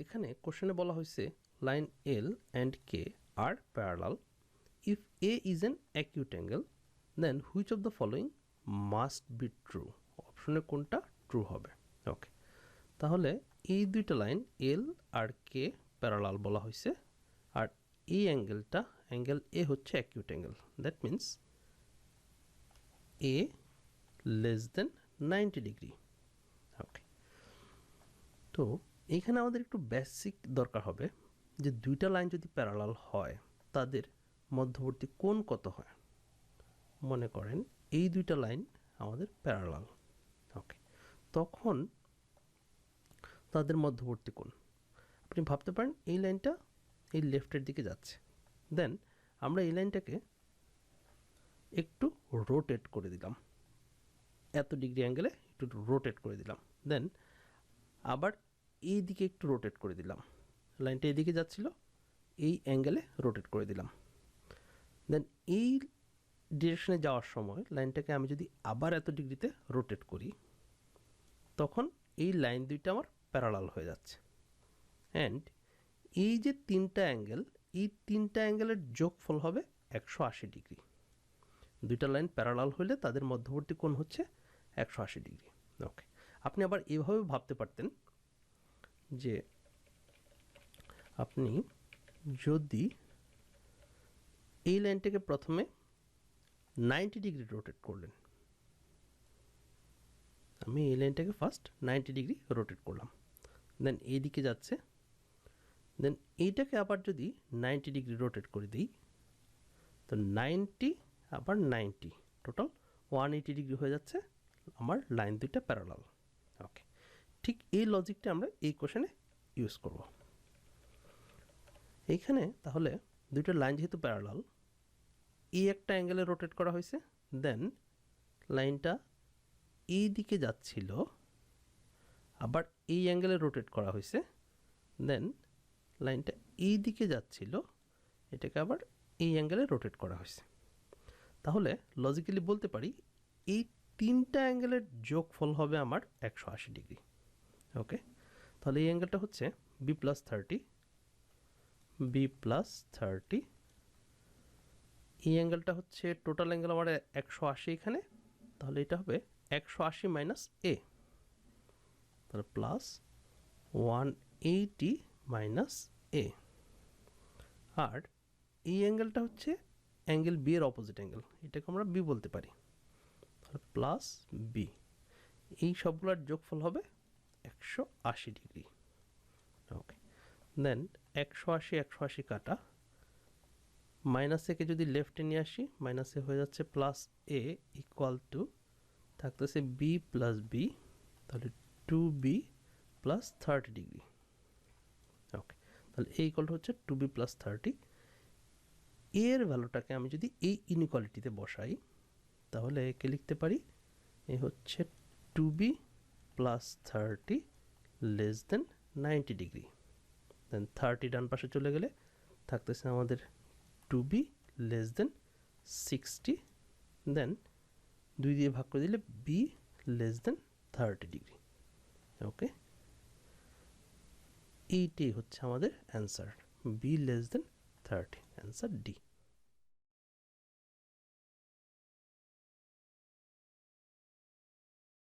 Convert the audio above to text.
এখানে কোশ্চেনে বলা হয়েছে line L and K are parallel if A is an acute angle then which of the following must be true, অপশনে কোনটা true হবে। ওকে, তাহলে এই দুইটা লাইন এল আর কে প্যারালাল বলা হয়েছে, আর এই অ্যাঙ্গেলটা অ্যাঙ্গেল এ হচ্ছে acute angle, that means a less than 90 degree. Okay, তো এইখানে আমাদের একটু বেসিক দরকার হবে যে দুইটা লাইন যদি প্যারালাল হয় তাদের মধ্যবর্তী কোণ কত হয়। মনে করেন এই দুইটা লাইন আমাদের প্যারালাল, ওকে, তখন তাদের মধ্যবর্তী কোণ আপনি ভাবতে পারেন এই লাইনটা এই লেফটের দিকে যাচ্ছে, দেন আমরা এই লাইনটাকে একটু রোটেট করে দিলাম, এত ডিগ্রি অ্যাঙ্গেলে একটু রোটেট করে দিলাম, দেন আবার এই দিকে একটু রোটেট করে দিলাম, লাইনটা এদিকে যাচ্ছিল এই অ্যাঙ্গেলে রোটেট করে দিলাম, দেন এই ডিরেকশনে যাওয়ার সময় লাইনটাকে আমি যদি আবার এত ডিগ্রিতে রোটেট করি তখন এই লাইন দুইটা আমার প্যারালাল হয়ে যাচ্ছে। অ্যান্ড এই যে তিনটা অ্যাঙ্গেল, এই তিনটা অ্যাঙ্গেলের যোগফল হবে 180 ডিগ্রি। দুইটা লাইন প্যারালাল হলে তাদের মধ্যবর্তী কোণ হচ্ছে 180 ডিগ্রি। ওকে, আপনি আবার এভাবে ভাবতে পারতেন যে আপনি যদি এই লাইনটাকে প্রথমে 90 ডিগ্রি রোটেট করলেন, আমি এই লাইনটাকে ফার্স্ট 90 ডিগ্রি রোটেট করলাম, দেন এইদিকে যাচ্ছে, দেন এইটাকে আবার যদি 90 ডিগ্রি রোটেট করে দিই তো 90 আবার 90 টোটাল 180 ডিগ্রি হয়ে যাচ্ছে আমার লাইন দুইটা প্যারালাল। ওকে, ঠিক এই লজিকটা আমরা এই কোশ্চেনে ইউজ করব। এইখানে তাহলে দুইটা লাইন যেহেতু প্যারালাল, এই একটা অ্যাঙ্গেলে রোটেট করা হয়েছে, দেন লাইনটা এই দিকে যাচ্ছিল, আবার এই অ্যাঙ্গেলে রোটেট করা হয়েছে, দেন লাইনটা এই দিকে যাচ্ছিল, এটাকে আবার এই অ্যাঙ্গেলে রোটেট করা হয়েছে। তাহলে লজিক্যালি বলতে পারি এই তিনটা অ্যাঙ্গেলের যোগফল হবে আমার 180 ডিগ্রি। ওকে, তাহলে এই অ্যাঙ্গেলটা হচ্ছে বি প্লাস 30, বি প্লাস 30, এই অ্যাঙ্গেলটা হচ্ছে টোটাল অ্যাঙ্গেল আমার 180 এখানে, তাহলে এটা হবে 180 মাইনাস এ, তাহলে প্লাস 180 মাইনাস এ, আর এই অ্যাঙ্গেলটা হচ্ছে অ্যাঙ্গেল বি এর অপোজিট অ্যাঙ্গেল, এটাকে আমরা বি বলতে পারি, তাহলে প্লাস বি, এই সবগুলোর যোগফল হবে 180 ডিগ্রি। ওকে, দেন 180 180 কাটা, মাইনাস একে যদি লেফটে নিয়ে আসি মাইনাস এ হয়ে যাচ্ছে প্লাস এ ইকুয়াল টু থাকতেছে বি প্লাস বি, তাহলে 2b প্লাস 30 ডিগ্রি। ওকে, তাহলে এই ইকুয়াল হচ্ছে 2b প্লাস 30, এর ভ্যালুটাকে আমি যদি এই ইনইকুয়ালিটিতে বসাই তাহলে একে লিখতে পারি এই হচ্ছে 2b plus 30 less than 90 degree, then 30 ডান পাশে চলে গেলে থাকতেছে আমাদের 2b লেস দেন 60, দেন 2 দিয়ে ভাগ করে দিলে b লেস দেন 30 ডিগ্রি। ওকে, এইটাই হচ্ছে আমাদের answer, b less than 30, answer D.